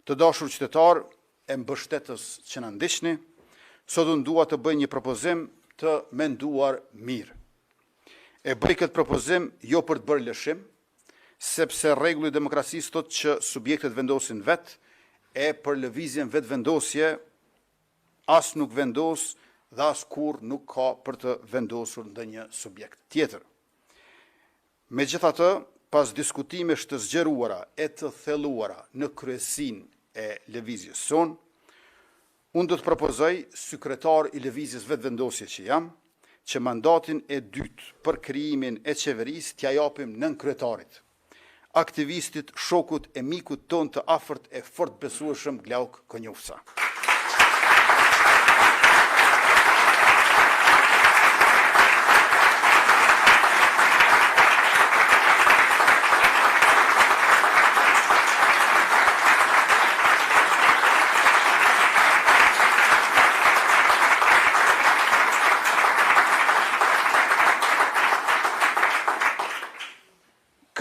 Të dashur qytetar e mbështetës që na ndiqni, sot unë dua të bëj një propozim të menduar mirë. E bëj këtë propozim jo për të bërë lëshim, sepse rregulli i demokracisë thotë që subjektet vendosin vetë, e për lëvizjen vetë vendosje as nuk vendos dhe as kur nuk ka për të vendosur ndonjë subjekt tjetër. Megjithatë, pas diskutimesh të zgjeruara e të thelluara në kryesinë e lëvizjes sonë, unë do të propozoj sekretar i lëvizjes vetëvendosje që jam, që mandatin e dytë për krijimin e qeverisë t'ja japim nën kryetarit, aktivistit, shokut e mikut ton të afërt e fort besueshëm Glauk Konjufca.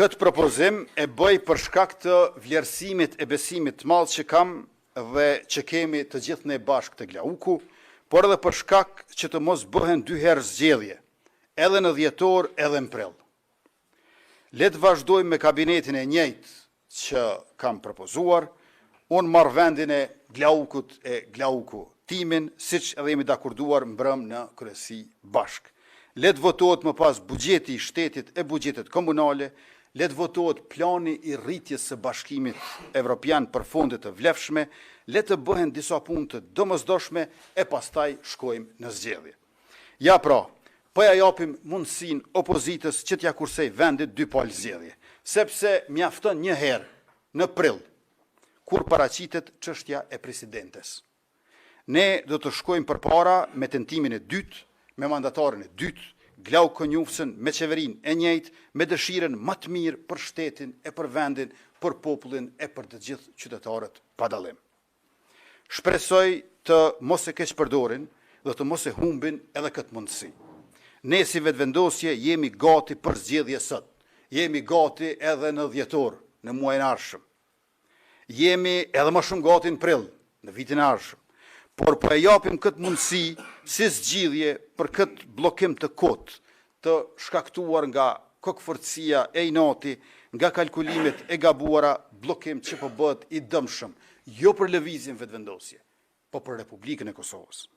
Këtë propozim e bëj për shkak të vlerësimit e besimit të madh që kam dhe që kemi të gjithë ne bashkë të Glauku, por edhe për shkak që të mos bëhen dy herë zgjedhje, edhe në dhjetor, edhe në prill. Le të vazhdojmë me kabinetin e njëjtë që kam propozuar, unë marr vendin e Glaukut e Glauku timin, siç edhe jemi dakorduar mbrëm në kryesi bashkë. Le të votohet më pas buxheti i shtetit e buxhetet komunale, le të votohet plani i rritjes së bashkimit evropian për fonde të vlefshme, le të bëhen disa punë të domosdoshme e pastaj shkojmë në zgjedhje. Ja pra, po ja japim mundësinë opozitës që t'ja kursej vendit dy palë zgjedhje, sepse mjafton një herë në prill, kur paraqitet çështja e presidentes. Ne do të shkojmë përpara me tentimin e dytë, me mandatarin e dytë, Glauk Konjufcën, me qeverinë e njëjtë, me dëshirën më të mirë për shtetin e për vendin, për popullin e për të gjithë qytetarët pa dallim. Shpresoj të mos e keq përdorin dhe të mos e humbin edhe këtë mundësi. Ne si vetëvendosje jemi gati për zgjedhje sot. Jemi gati edhe në dhjetor, në muajin e ardhshëm. Jemi edhe më shumë gati në prill, në vitin e ardhshëm. Por po e japim këtë mundësi si zgjidhje për këtë blokim të kotë, të shkaktuar nga kokëforcia e inati, nga kalkulimet e gabuara, blokim që po bëhet i dëmshëm, jo për lëvizjen vetëvendosje, po për Republikën e Kosovës.